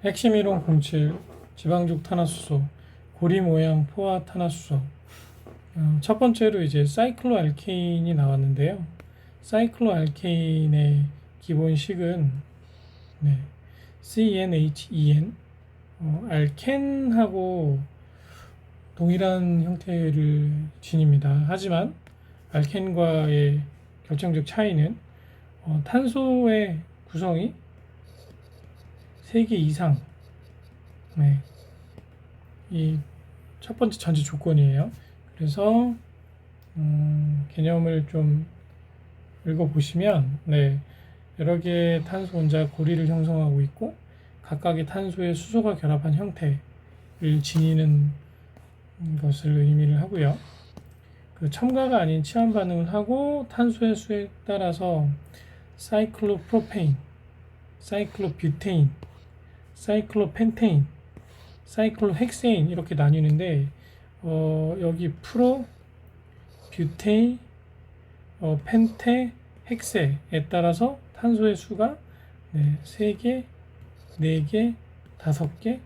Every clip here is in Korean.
핵심 이론 07 지방죽 탄화수소 고리 모양 포화 탄화수소. 첫 번째로 이제 사이클로알케인이 나왔는데요. 사이클로알케인의 기본식은 CnHen, 알켄하고 동일한 형태를 지닙니다. 하지만 알켄과의 결정적 차이는 탄소의 구성이 3개 이상, 이 첫 번째 전제 조건이에요. 그래서 개념을 좀 읽어보시면 여러 개의 탄소 원자 고리를 형성하고 있고 각각의 탄소의 수소가 결합한 형태를 지니는 것을 의미를 하고요. 그 첨가가 아닌 치환 반응을 하고 탄소의 수에 따라서 사이클로프로페인, 사이클로뷰테인, 사이클로펜테인, 사이클로헥세인 이렇게 나뉘는데 여기 프로, 뷰테인, 펜테, 헥세에 따라서 탄소의 수가 3개, 4개, 5개,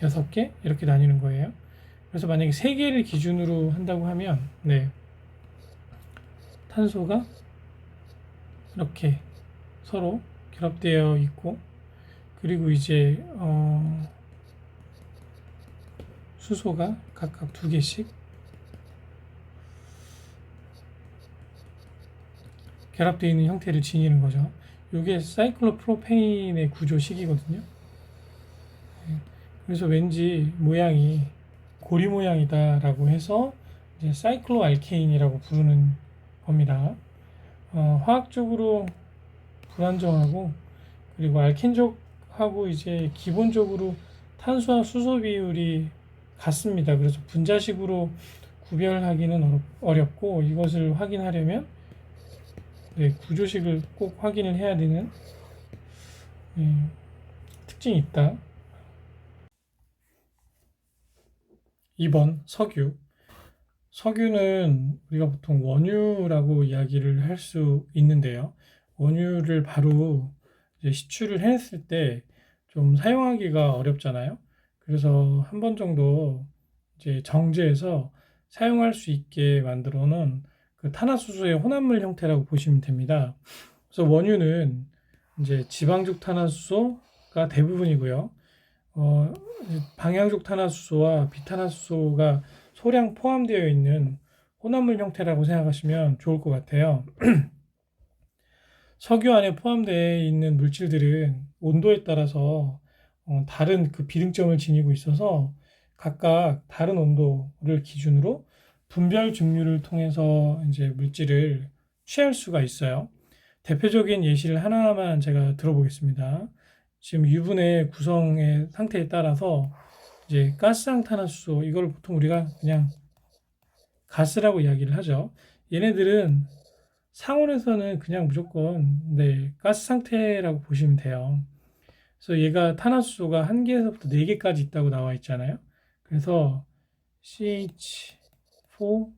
6개 이렇게 나뉘는 거예요. 그래서 만약에 3개를 기준으로 한다고 하면 탄소가 이렇게 서로 결합되어 있고 그리고 이제 수소가 각각 2개씩 결합되어 있는 형태를 지니는 거죠. 이게 사이클로프로페인의 구조식이거든요. 그래서 왠지 모양이 고리 모양이다라고 해서 이제 사이클로알케인이라고 부르는 겁니다. 화학적으로 불안정하고 그리고 알켄족하고 이제 기본적으로 탄소와 수소 비율이 같습니다. 그래서 분자식으로 구별하기는 어렵고 이것을 확인하려면 구조식을 꼭 확인을 해야 되는 특징이 있다. 2번 석유. 석유는 우리가 보통 원유라고 이야기를 할 수 있는데요. 원유를 바로 이제 시추를 했을 때 좀 사용하기가 어렵잖아요. 그래서 한 번 정도 이제 정제해서 사용할 수 있게 만들어 놓은 그 탄화수소의 혼합물 형태라고 보시면 됩니다. 그래서 원유는 이제 지방죽 탄화수소가 대부분이고요. 방향족 탄화수소와 비탄화수소가 소량 포함되어 있는 혼합물 형태라고 생각하시면 좋을 것 같아요. 석유 안에 포함되어 있는 물질들은 온도에 따라서 다른 그 비등점을 지니고 있어서 각각 다른 온도를 기준으로 분별 증류를 통해서 이제 물질을 취할 수가 있어요. 대표적인 예시를 하나만 제가 들어보겠습니다. 지금 유분의 구성의 상태에 따라서 이제 가스랑 탄화수소 이걸 보통 우리가 그냥 가스라고 이야기를 하죠. 얘네들은 상온에서는 그냥 무조건 가스 상태라고 보시면 돼요. 그래서 얘가 탄화수소가 1개에서부터 4개까지 있다고 나와 있잖아요. 그래서 CH4,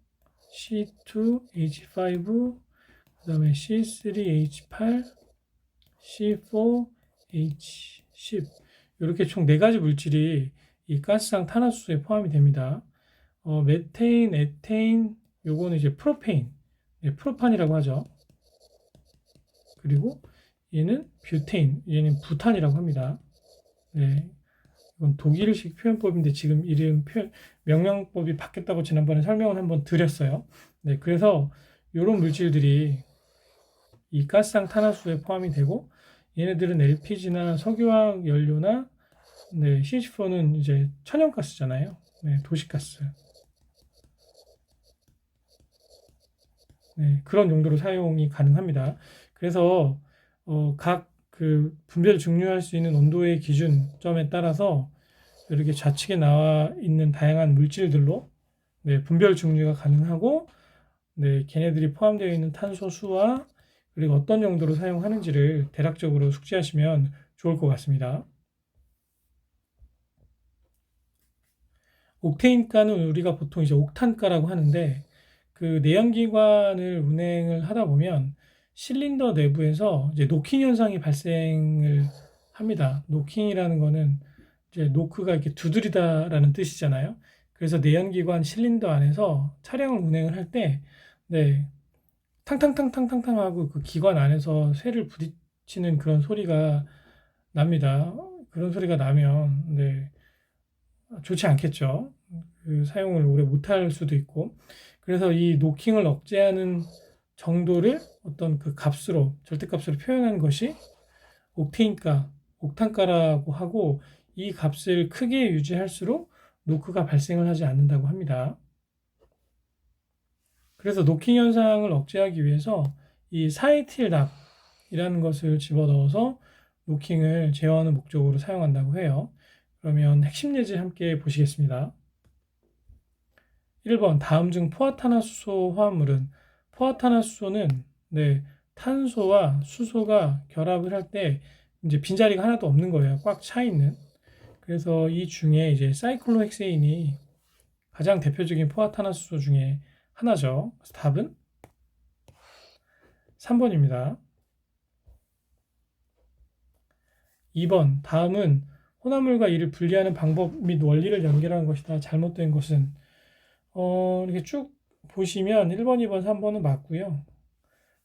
C2H5, 그 다음에 C3H8, C4H10 이렇게 총 4가지 물질이 이 가스상 탄화수소에 포함이 됩니다. 메테인, 에테인, 요거는 이제 프로페인, 프로판이라고 하죠. 그리고 얘는 뷰테인, 얘는 부탄이라고 합니다. 이건 독일식 표현법인데 지금 이름 명령법이 바뀌었다고 지난번에 설명을 한번 드렸어요. 그래서 이런 물질들이 이 가스상 탄화수소에 포함이 되고 얘네들은 LPG나 석유화학 연료나 CH4는 이제 천연가스잖아요. 도시가스. 그런 용도로 사용이 가능합니다. 그래서 각 그 분별 증류할 수 있는 온도의 기준점에 따라서 이렇게 좌측에 나와 있는 다양한 물질들로 분별 증류가 가능하고 걔네들이 포함되어 있는 탄소 수와 그리고 어떤 용도로 사용하는지를 대략적으로 숙지하시면 좋을 것 같습니다. 옥테인가는 우리가 보통 이제 옥탄가라고 하는데 그 내연기관을 운행을 하다 보면 실린더 내부에서 이제 노킹 현상이 발생을 합니다. 노킹이라는 거는 이제 노크가 이렇게 두드리다라는 뜻이잖아요. 그래서 내연기관 실린더 안에서 차량을 운행을 할 때, 네, 탕탕탕탕탕탕 하고 그 기관 안에서 쇠를 부딪히는 그런 소리가 납니다. 그런 소리가 나면, 네, 좋지 않겠죠. 그 사용을 오래 못할 수도 있고. 그래서 이 노킹을 억제하는 정도를 어떤 그 값으로, 절대값으로 표현한 것이 옥테인가, 옥탄가라고 하고, 이 값을 크게 유지할수록 노크가 발생을 하지 않는다고 합니다. 그래서 노킹 현상을 억제하기 위해서 이 사이틸납이라는 것을 집어넣어서 노킹을 제어하는 목적으로 사용한다고 해요. 그러면 핵심 예제 함께 보시겠습니다. 1번 다음 중 포화탄화수소 화합물은, 포화탄화수소는 네, 탄소와 수소가 결합을 할 때 이제 빈자리가 하나도 없는 거예요. 꽉 차 있는. 그래서 이 중에 이제 사이클로헥세인이 가장 대표적인 포화탄화수소 중에 하나죠. 그래서 답은 3번입니다. 2번 다음은 혼합물과 이를 분리하는 방법 및 원리를 연결하는 것이다. 잘못된 것은, 이렇게 쭉 보시면 1번, 2번, 3번은 맞고요.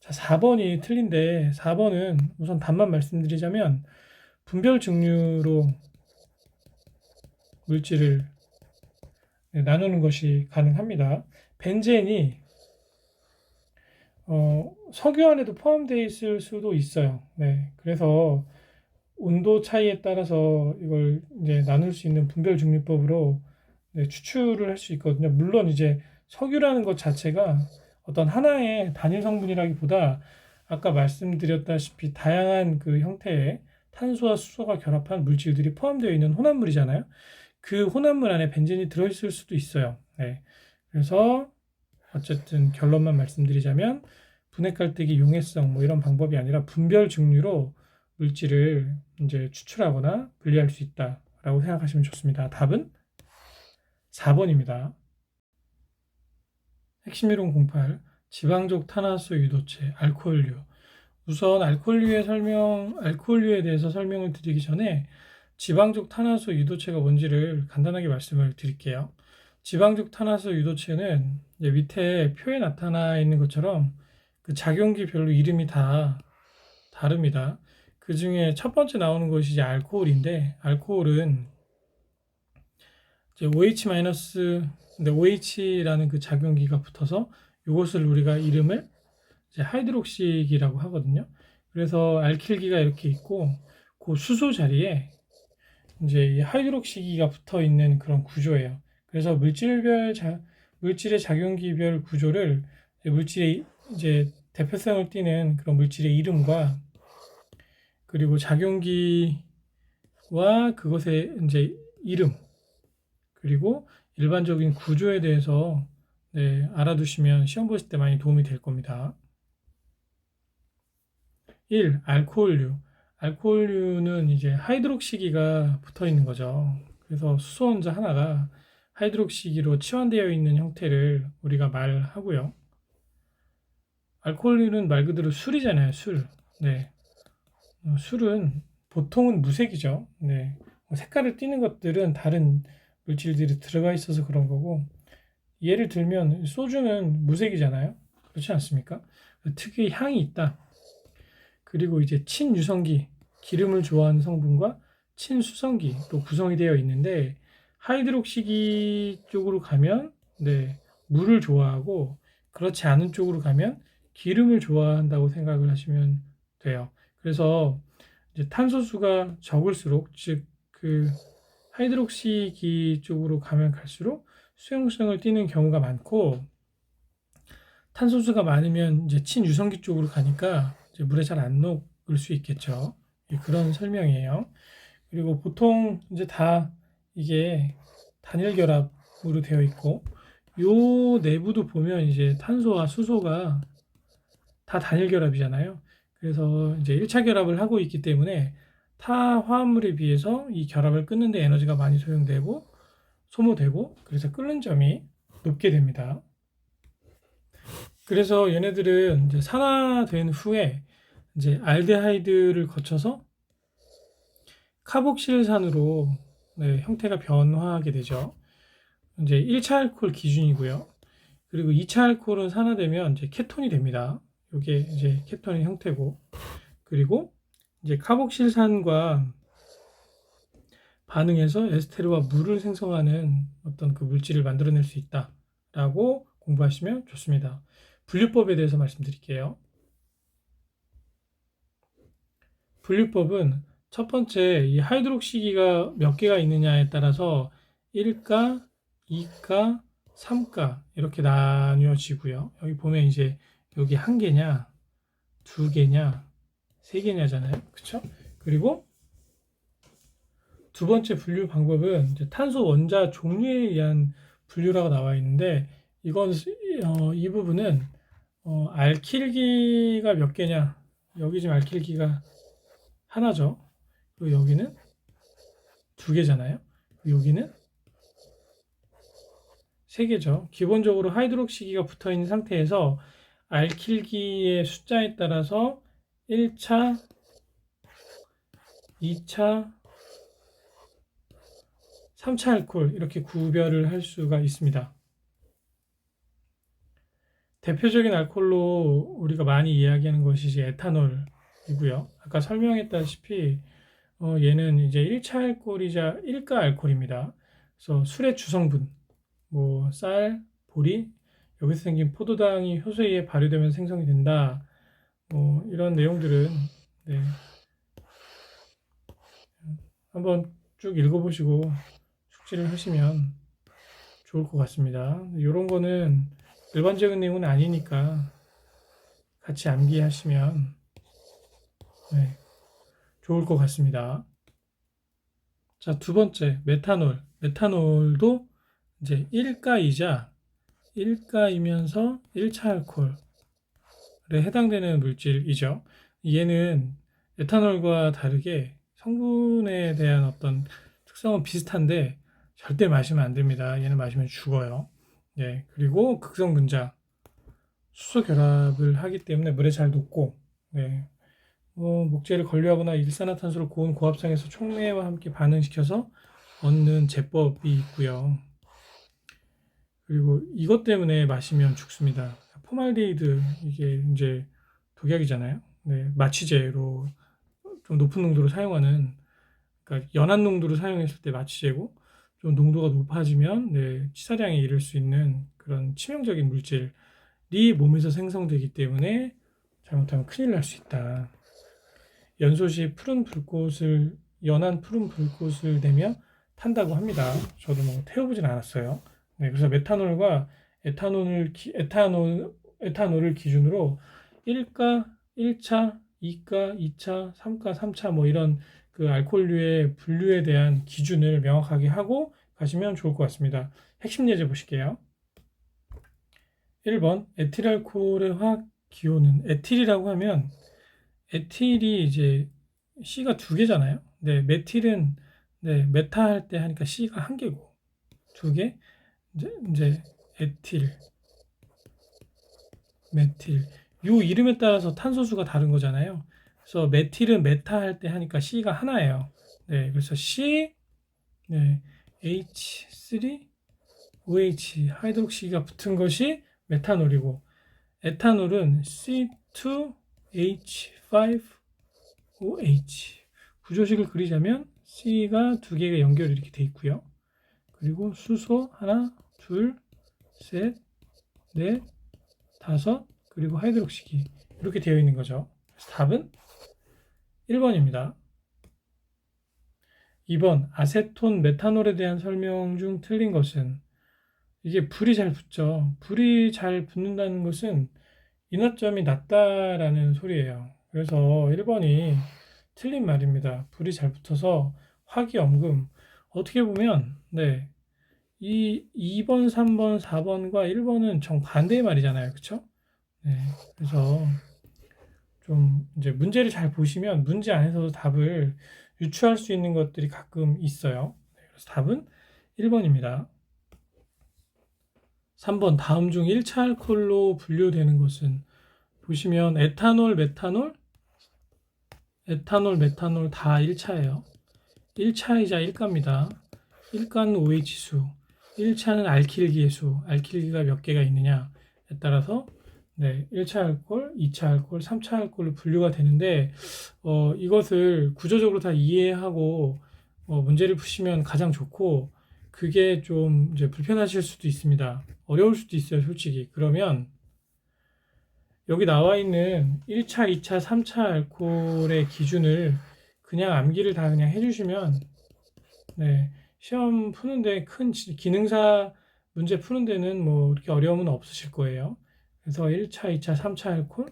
자, 4번이 틀린데, 4번은 우선 답만 말씀드리자면 분별 증류로 물질을 나누는 것이 가능합니다. 벤젠이 석유 안에도 포함되어 있을 수도 있어요. 네, 그래서 온도 차이에 따라서 이걸 이제 나눌 수 있는 분별 증류법으로 네, 추출을 할 수 있거든요. 물론 이제 석유라는 것 자체가 어떤 하나의 단일 성분이라기보다 아까 말씀드렸다시피 다양한 그 형태의 탄소와 수소가 결합한 물질들이 포함되어 있는 혼합물이잖아요. 그 혼합물 안에 벤젠이 들어있을 수도 있어요. 네. 그래서 어쨌든 결론만 말씀드리자면 분해깔때기 용해성 뭐 이런 방법이 아니라 분별 증류로 물질을 이제 추출하거나 분리할 수 있다라고 생각하시면 좋습니다. 답은 4번입니다. 핵심 이론 08 지방족 탄화수 유도체 알코올류. 우선 알코올류에 대해서 설명을 드리기 전에 지방족 탄화수 유도체가 뭔지를 간단하게 말씀을 드릴게요. 지방족 탄화수 유도체는 밑에 표에 나타나 있는 것처럼 그 작용기별로 이름이 다 다릅니다. 그 중에 첫 번째 나오는 것이 이제 알코올인데, 알코올은 이제 OH라는 그 작용기가 붙어서 이것을 우리가 이름을 이제 하이드록시기라고 하거든요. 그래서 알킬기가 이렇게 있고, 그 수소 자리에 이제 이 하이드록시기가 붙어 있는 그런 구조예요. 그래서 물질의 작용기별 구조를 물질의 이제 대표성을 띠는 그런 물질의 이름과 그리고 작용기와 그것의 이제 이름 그리고 일반적인 구조에 대해서 네, 알아두시면 시험 보실 때 많이 도움이 될 겁니다. 1. 알코올류. 알코올류는 이제 하이드록시기가 붙어 있는 거죠. 그래서 수소 원자 하나가 하이드록시기로 치환되어 있는 형태를 우리가 말하고요. 알코올류는 말 그대로 술이잖아요, 술. 네. 술은 보통은 무색이죠. 네. 색깔을 띠는 것들은 다른 물질들이 들어가 있어서 그런 거고, 예를 들면 소주는 무색이잖아요. 그렇지 않습니까? 특유의 향이 있다. 그리고 이제 친유성기, 기름을 좋아하는 성분과 친수성기로 구성이 되어 있는데, 하이드록시기 쪽으로 가면 네, 물을 좋아하고, 그렇지 않은 쪽으로 가면 기름을 좋아한다고 생각을 하시면 돼요. 그래서 이제 탄소수가 적을수록, 즉 그 하이드록시기 쪽으로 가면 갈수록 수용성을 띠는 경우가 많고, 탄소수가 많으면 이제 친유성기 쪽으로 가니까 이제 물에 잘 안 녹을 수 있겠죠. 그런 설명이에요. 그리고 보통 이제 다 이게 단일 결합으로 되어 있고, 요 내부도 보면 이제 탄소와 수소가 다 단일 결합이잖아요. 그래서 이제 1차 결합을 하고 있기 때문에 타 화합물에 비해서 이 결합을 끊는 데 에너지가 많이 소용되고 소모되고, 그래서 끓는 점이 높게 됩니다. 그래서 얘네들은 이제 산화된 후에 이제 알데하이드를 거쳐서 카복실산으로 네, 형태가 변화하게 되죠. 이제 1차 알코올 기준이고요. 그리고 2차 알코올은 산화되면 이제 케톤이 됩니다. 이게 이제 케톤의 형태고, 그리고 이제 카복실산과 반응해서 에스테르와 물을 생성하는 어떤 그 물질을 만들어낼 수 있다라고 공부하시면 좋습니다. 분류법에 대해서 말씀드릴게요. 분류법은 첫 번째, 이 하이드록시기가 몇 개가 있느냐에 따라서 1가, 2가, 3가 이렇게 나뉘어지고요. 여기 보면 이제 여기 한 개냐, 두 개냐, 세 개냐잖아요. 그쵸? 그리고 두 번째 분류 방법은 이제 탄소 원자 종류에 의한 분류라고 나와 있는데, 이건 이 부분은 알킬기가 몇 개냐, 여기 지금 알킬기가 하나죠. 그리고 여기는 두 개잖아요. 여기는 세 개죠. 기본적으로 하이드록시기가 붙어 있는 상태에서 알킬기의 숫자에 따라서 1차, 2차, 3차 알코올 이렇게 구별을 할 수가 있습니다. 대표적인 알코올로 우리가 많이 이야기하는 것이 이제 에탄올이고요. 아까 설명했다시피 얘는 이제 1차 알코올이자 1가 알코올입니다. 그래서 술의 주성분, 뭐 쌀, 보리, 여기서 생긴 포도당이 효소에 의해 발효되면서 생성이 된다. 뭐 이런 내용들은 네, 한번 쭉 읽어보시고 숙지를 하시면 좋을 것 같습니다. 이런 거는 일반적인 내용은 아니니까 같이 암기하시면 네, 좋을 것 같습니다. 자, 두 번째, 메탄올. 메탄올도 이제 1가이자 1가이면서 1차 알코올에 해당되는 물질이죠. 얘는 에탄올과 다르게 성분에 대한 어떤 특성은 비슷한데 절대 마시면 안 됩니다. 얘는 마시면 죽어요. 예, 그리고 극성분자 수소 결합을 하기 때문에 물에 잘 녹고, 예, 목재를 건류하거나 일산화탄소를 고온 고압상에서 촉매와 함께 반응시켜서 얻는 제법이 있고요. 그리고 이것 때문에 마시면 죽습니다. 포말데이드, 이게 이제 독약이잖아요. 네, 마취제로 좀 높은 농도로 사용하는, 그러니까 연한 농도로 사용했을 때 마취제고, 좀 농도가 높아지면 네, 치사량에 이를 수 있는 그런 치명적인 물질이 몸에서 생성되기 때문에 잘못하면 큰일 날 수 있다. 연소 시 연한 푸른 불꽃을 내며 탄다고 합니다. 저도 뭐 태워보진 않았어요. 네, 그래서 메탄올과 에탄올을 기준으로 1가, 1차, 2가, 2차, 3가, 3차 뭐 이런 그 알코올류의 분류에 대한 기준을 명확하게 하고 가시면 좋을 것 같습니다. 핵심 예제 보실게요. 1번 에틸알코올의 화학 기호는, 에틸이라고 하면 에틸이 이제 C가 두 개잖아요. 네, 메틸은 네, 메타 할 때 하니까 C가 한 개고, 두 개. 이제 에틸, 메틸. 요 이름에 따라서 탄소수가 다른 거잖아요. 그래서 메틸은 메타 할 때 하니까 C가 하나예요. 네, 그래서 C, 네, H3OH 하이드록시가 붙은 것이 메탄올이고, 에탄올은 C2H5OH. 구조식을 그리자면 C가 두 개가 연결이 이렇게 돼 있고요. 그리고 수소 하나, 둘, 셋, 넷, 다섯, 그리고 하이드록시기 이렇게 되어 있는 거죠. 그래서 답은 1번입니다. 2번 아세톤 메탄올에 대한 설명 중 틀린 것은, 이게 불이 잘 붙죠. 불이 잘 붙는다는 것은 인화점이 낮다라는 소리예요. 그래서 1번이 틀린 말입니다. 불이 잘 붙어서 화기엄금. 어떻게 보면 네, 이 2번, 3번, 4번과 1번은 정반대의 말이잖아요. 그쵸? 네, 그래서 좀 이제 문제를 잘 보시면 문제 안에서도 답을 유추할 수 있는 것들이 가끔 있어요. 네, 그래서 답은 1번입니다. 3번 다음 중 1차 알코올로 분류되는 것은, 보시면 에탄올, 메탄올 다 1차예요. 1차이자 1가입니다. 일간 OH 수, 1차는 알킬기의 수, 알킬기가 몇 개가 있느냐에 따라서 1차 알코올, 2차 알코올, 3차 알코올로 분류가 되는데 이것을 구조적으로 다 이해하고 문제를 푸시면 가장 좋고 그게 좀 이제 불편하실 수도 있습니다. 어려울 수도 있어요, 솔직히. 그러면 여기 나와 있는 1차, 2차, 3차 알코올의 기준을 그냥 암기를 다 그냥 해주시면 시험 푸는데 큰 기능사 문제 푸는 데는 뭐 이렇게 어려움은 없으실 거예요. 그래서 1차, 2차, 3차 알코올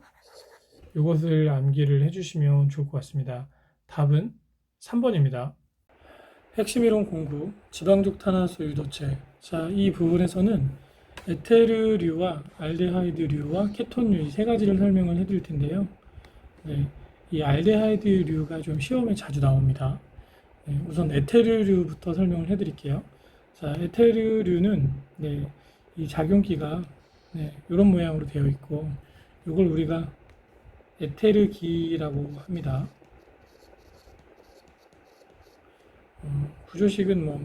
이것을 암기를 해주시면 좋을 것 같습니다. 답은 3번입니다. 핵심 이론 공부, 지방족 탄화수 유도체. 자, 이 부분에서는 에테르류와 알데하이드류와 케톤류 이 세 가지를 설명을 해드릴 텐데요. 이 알데하이드류가 좀 시험에 자주 나옵니다. 우선 에테르류부터 설명을 해드릴게요. 자, 에테르류는 이 작용기가 이런 모양으로 되어 있고, 이걸 우리가 에테르기라고 합니다. 구조식은 뭐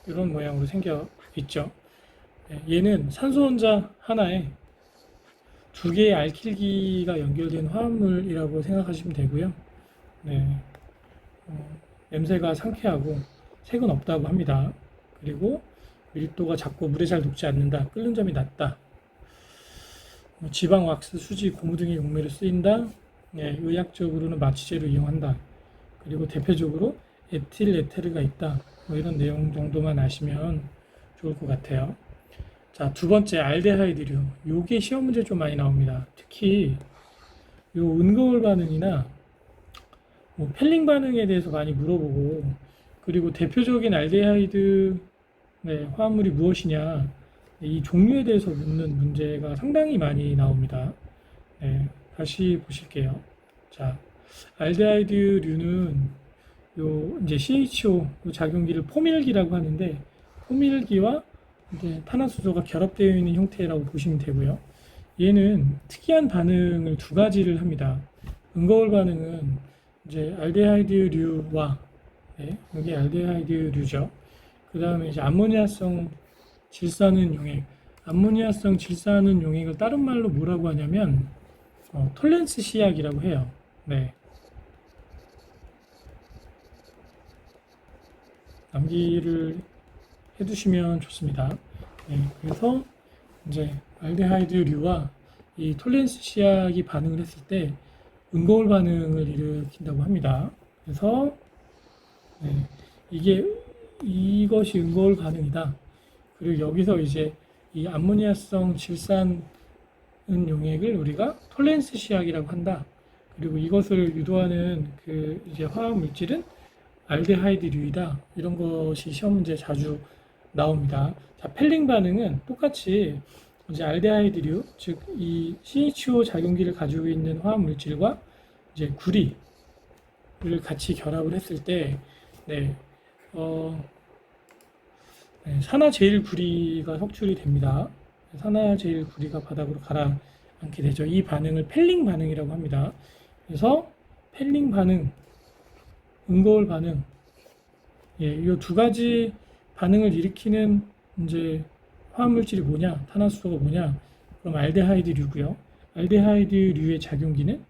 이런 모양으로 생겨 있죠. 얘는 산소 혼자 하나에 두 개의 알킬기가 연결된 화합물이라고 생각하시면 되고요. 냄새가 상쾌하고 색은 없다고 합니다. 그리고 밀도가 작고 물에 잘 녹지 않는다. 끓는 점이 낮다. 지방, 왁스, 수지, 고무 등의 용매로 쓰인다. 의학적으로는 마취제로 이용한다. 그리고 대표적으로 에틸 에테르가 있다. 뭐 이런 내용 정도만 아시면 좋을 것 같아요. 자, 두 번째 알데하이드류. 요게 시험 문제 좀 많이 나옵니다. 특히 요 은거울 반응이나 뭐 펠링 반응에 대해서 많이 물어보고, 그리고 대표적인 알데하이드 화합물이 무엇이냐, 이 종류에 대해서 묻는 문제가 상당히 많이 나옵니다. 다시 보실게요. 자, 알데하이드류는 요 이제 CHO 작용기를 포밀기라고 하는데, 포밀기와 이제 탄화수소가 결합되어 있는 형태라고 보시면 되고요. 얘는 특이한 반응을 두 가지를 합니다. 은거울 반응은 이제 알데하이드류와 여기 알데하이드류죠. 그 다음에 이제 암모니아성 질산은 용액, 암모니아성 질산은 용액을 다른 말로 뭐라고 하냐면 톨렌스 시약이라고 해요. 암기를 해두시면 좋습니다. 그래서 이제 알데하이드류와 이 톨렌스 시약이 반응을 했을 때 은거울 반응을 일으킨다고 합니다. 그래서 이것이 은거울 반응이다. 그리고 여기서 이제 이 암모니아성 질산 용액을 우리가 톨렌스 시약이라고 한다. 그리고 이것을 유도하는 그 이제 화학 물질은 알데하이드류이다. 이런 것이 시험 문제에 자주 나옵니다. 자, 펠링 반응은 똑같이 이제 알데하이드류, 즉 이 CHO 작용기를 가지고 있는 화학 물질과 이제 구리를 같이 결합을 했을 때, 산화제일구리가 석출이 됩니다. 산화제일구리가 바닥으로 가라앉게 되죠. 이 반응을 펠링 반응이라고 합니다. 그래서 펠링 반응, 은거울 반응, 이 두 가지 반응을 일으키는 이제 화합물질이 뭐냐, 탄화수소가 뭐냐, 그럼 알데하이드류고요. 알데하이드류의 작용기는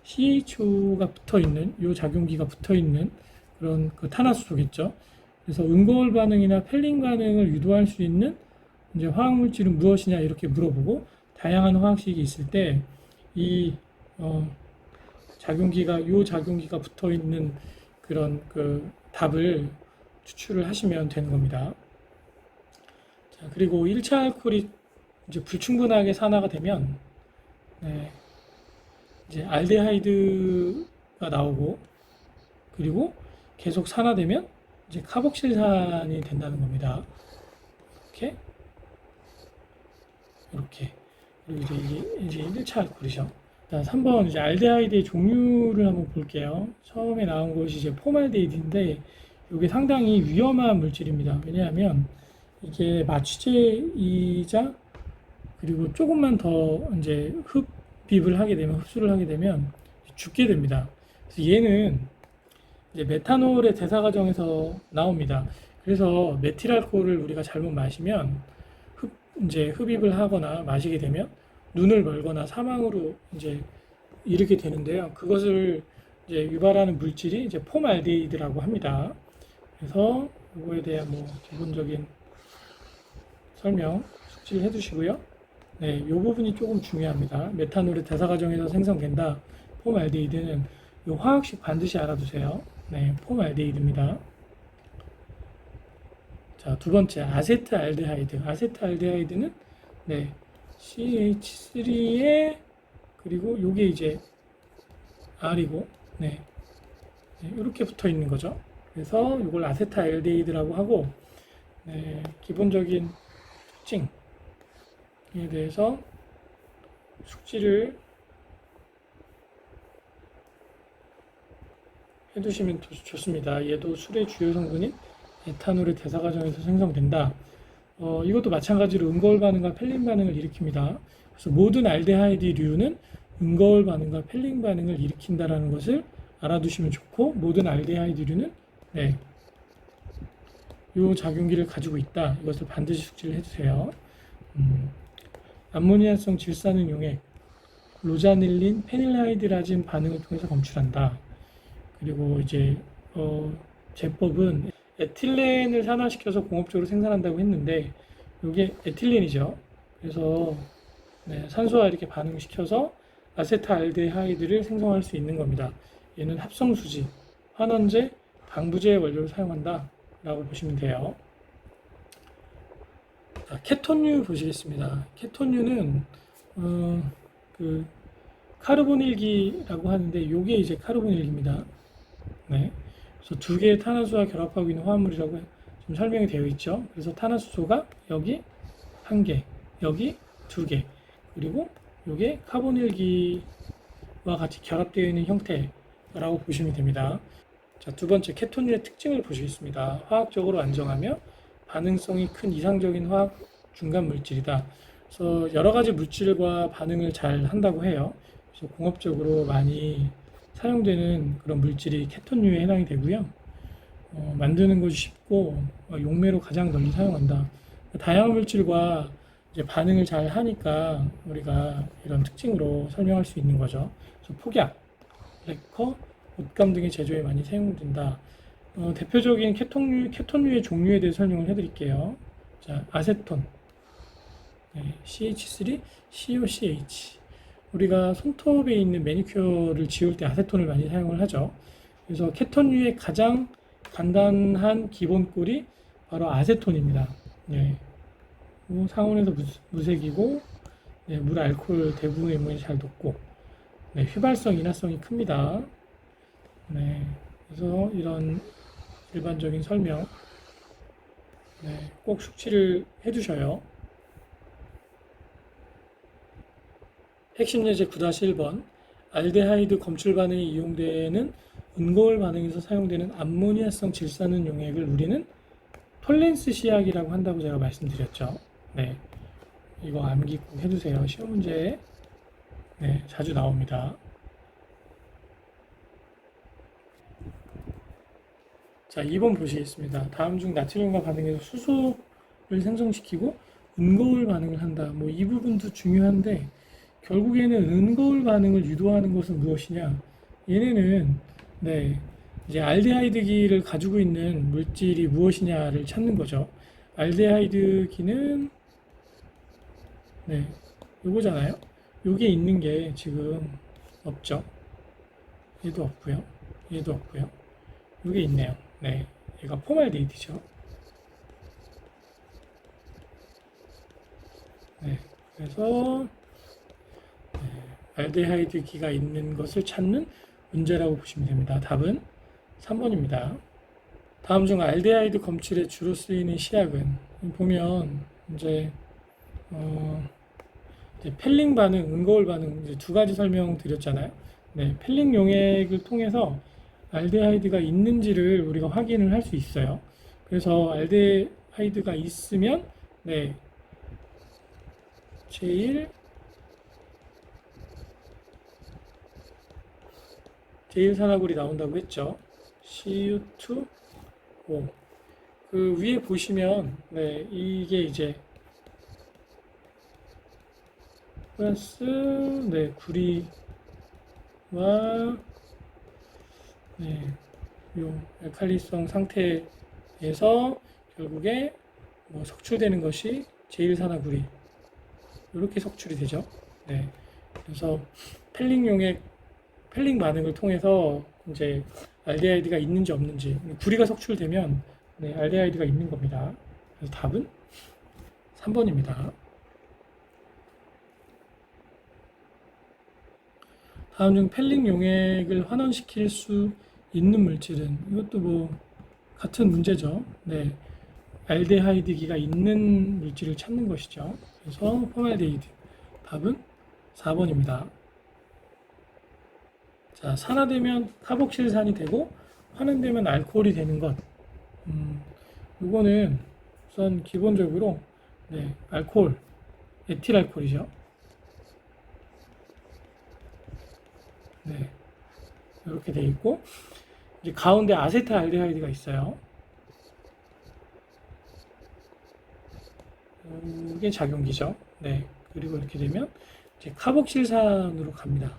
CHO가 붙어 있는, 이 작용기가 붙어 있는 그런 그 탄화수소겠죠. 그래서 은거울 반응이나 펠링 반응을 유도할 수 있는 이제 화학물질은 무엇이냐 이렇게 물어보고, 다양한 화학식이 있을 때 이 작용기가 붙어 있는 그런 그 답을 추출을 하시면 되는 겁니다. 자, 그리고 1차 알코올이 이제 불충분하게 산화가 되면 이제 알데하이드가 나오고, 그리고 계속 산화되면 이제 카복실산이 된다는 겁니다. 이렇게. 그리고 이제 1차 알코올이죠. 자, 3번 이제 알데하이드의 종류를 한번 볼게요. 처음에 나온 것이 이제 포말데이드인데, 이게 상당히 위험한 물질입니다. 왜냐하면 이게 마취제이자, 그리고 조금만 더 이제 흡수를 하게 되면 죽게 됩니다. 그래서 얘는 이제 메탄올의 대사 과정에서 나옵니다. 그래서 메틸알코올을 우리가 잘못 마시면 이제 흡입을 하거나 마시게 되면 눈을 멀거나 사망으로 이제 이르게 되는데요. 그것을 이제 유발하는 물질이 이제 폼알데히드라고 합니다. 그래서 이거에 대한 뭐 기본적인 설명 숙지를 해두시고요. 네, 이 부분이 조금 중요합니다. 메탄올의 대사 과정에서 생성된다. 폼알데히드는 이 화학식 반드시 알아두세요. 네, 폼알데히드입니다. 자, 두 번째 아세트알데하이드. 아세트알데하이드는 네, CH3에 그리고 요게 이제 R이고 네, 이렇게 붙어 있는 거죠. 그래서 이걸 아세트알데히드라고 하고 네, 기본적인 특징에 대해서 숙지를 해두시면 좋습니다. 얘도 술의 주요 성분인 에탄올의 대사 과정에서 생성된다. 이것도 마찬가지로 은거울 반응과 펠린 반응을 일으킵니다. 그래서 모든 알데하이드류는 은거울 반응과 펠린 반응을 일으킨다라는 것을 알아두시면 좋고, 모든 알데하이드류는 네, 이 작용기를 가지고 있다. 이것을 반드시 숙지를 해주세요. 암모니아성 질산은 용액, 로자닐린, 페닐하이드라진 반응을 통해서 검출한다. 그리고 이제 제법은 에틸렌을 산화시켜서 공업적으로 생산한다고 했는데 이게 에틸렌이죠. 그래서 네, 산소와 이렇게 반응시켜서 아세트알데하이드를 생성할 수 있는 겁니다. 얘는 합성수지, 환원제, 방부제 원료를 사용한다 라고 보시면 돼요. 자, 케톤류 보시겠습니다. 케톤류는 그 카르보닐기라고 하는데 이게 이제 카르보닐기입니다. 네. 그래서 두 개의 탄화수와 결합하고 있는 화합물이라고 지금 설명이 되어 있죠. 그래서 탄화수소가 여기 한 개, 여기 두 개, 그리고 이게 카보닐기와 같이 결합되어 있는 형태라고 보시면 됩니다. 자, 두 번째 케톤류의 특징을 보시겠습니다. 화학적으로 안정하며 반응성이 큰 이상적인 화학 중간 물질이다. 그래서 여러 가지 물질과 반응을 잘 한다고 해요. 그래서 공업적으로 많이 사용되는 그런 물질이 케톤류에 해당이 되고요. 만드는 것이 쉽고 용매로 가장 널리 사용한다. 다양한 물질과 이제 반응을 잘 하니까 우리가 이런 특징으로 설명할 수 있는 거죠. 그래서 폭약, 레커, 옷감 등의 제조에 많이 사용된다. 대표적인 케톤류의 종류에 대해 설명을 해드릴게요. 자, 아세톤, 네, CH3, COCH. 우리가 손톱에 있는 매니큐어를 지울 때 아세톤을 많이 사용을 하죠. 그래서 케톤류의 가장 간단한 기본꼴이 바로 아세톤입니다. 네. 상온에서 무색이고, 네, 물 알코올 대부분의 염분이 잘 녹고, 네, 휘발성, 인화성이 큽니다. 네, 그래서 이런 일반적인 설명, 네, 꼭 숙지를 해두셔요. 핵심 예제 9-1번 알데하이드 검출 반응에 이용되는 은거울 반응에서 사용되는 암모니아성 질산은 용액을 우리는 톨렌스 시약이라고 한다고 제가 말씀드렸죠. 네, 이거 암기 꼭 해두세요. 시험 문제에 네, 자주 나옵니다. 자, 2번 보시겠습니다. 다음 중 나트륨과 반응해서 수소를 생성시키고 은거울 반응을 한다. 뭐 이 부분도 중요한데 결국에는 은거울 반응을 유도하는 것은 무엇이냐? 얘네는 네, 이제 알데하이드기를 가지고 있는 물질이 무엇이냐를 찾는 거죠. 알데하이드기는 네, 요거잖아요. 요게 있는 게 지금 없죠. 얘도 없고요. 얘도 없고요. 요게 있네요. 네, 얘가 포말데히드죠. 네, 그래서 알데하이드기가 있는 것을 찾는 문제라고 보시면 됩니다. 답은 3번입니다. 다음 중 알데하이드 검출에 주로 쓰이는 시약은 보면 이제 펠링 반응, 은거울 반응 이제 두 가지 설명드렸잖아요. 네, 펠링 용액을 통해서 알데하이드가 있는지를 우리가 확인을 할 수 있어요. 그래서 알데하이드가 있으면 네, 제일 산화골이 나온다고 했죠. Cu2O. 그 위에 보시면 네, 이게 이제 플러스 네, 구리와 네, 요 알칼리성 상태에서 결국에 뭐 석출되는 것이 제일산화구리 이렇게 석출이 되죠. 네, 그래서 펠링용의 펠링 반응을 통해서 이제 알데하이드가 있는지 없는지 구리가 석출되면 네, 알데하이드가 있는 겁니다. 그래서 답은 3번입니다. 다음 중 펠링 용액을 환원시킬 수 있는 물질은 이것도 뭐 같은 문제죠. 네, 알데하이드기가 있는 물질을 찾는 것이죠. 그래서 포말데이드. 답은 4번입니다. 자, 산화되면 카복실산이 되고 환원되면 알코올이 되는 것. 이거는 우선 기본적으로 네, 알코올, 에틸알코올이죠. 네, 이렇게 돼 있고 이제 가운데 아세트알데하이드가 있어요. 이게 작용기죠. 네, 그리고 이렇게 되면 이제 카복실산으로 갑니다.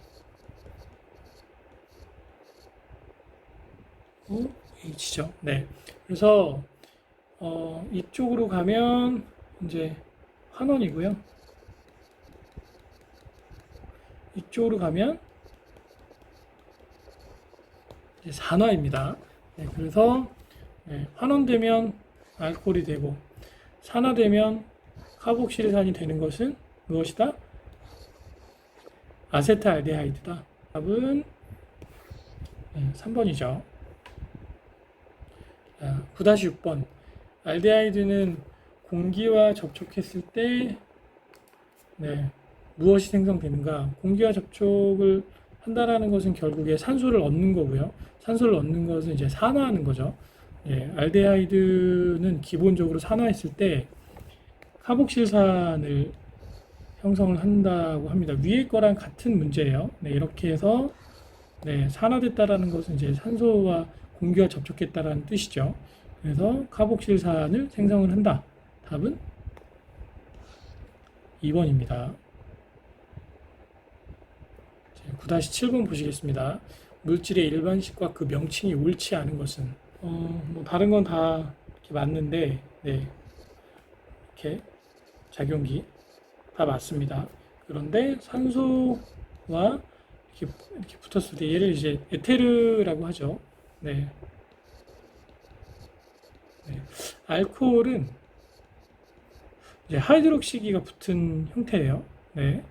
H죠. 네, 그래서 이쪽으로 가면 이제 환원이고요. 이쪽으로 가면 이제 산화입니다. 네, 그래서 네, 환원되면 알코올이 되고 산화되면 카복실산이 되는 것은 무엇이다? 아세트알데하이드다. 답은 3번이죠. 9-6번. 알데하이드는 공기와 접촉했을 때 네, 무엇이 생성되는가? 공기와 접촉을 한다라는 것은 결국에 산소를 얻는 거고요. 산소를 얻는 것은 이제 산화하는 거죠. 예, 알데하이드는 기본적으로 산화했을 때 카복실산을 형성을 한다고 합니다. 위에 거랑 같은 문제예요. 네, 이렇게 해서 네, 산화됐다라는 것은 이제 산소와 공기와 접촉했다라는 뜻이죠. 그래서 카복실산을 생성을 한다. 답은 2번입니다. 9-7번 보시겠습니다. 물질의 일반식과 그 명칭이 옳지 않은 것은 뭐 다른 건 다 이렇게 맞는데 네, 이렇게 작용기 다 맞습니다. 그런데 산소와 이렇게 붙었을 때 얘를 이제 에테르라고 하죠. 네. 네. 알코올은 이제 하이드록시기가 붙은 형태예요. 네.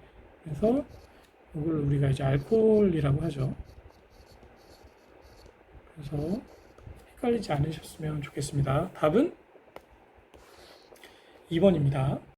그래서 이걸 우리가 이제 알코올이라고 하죠. 그래서 헷갈리지 않으셨으면 좋겠습니다. 답은 2번입니다.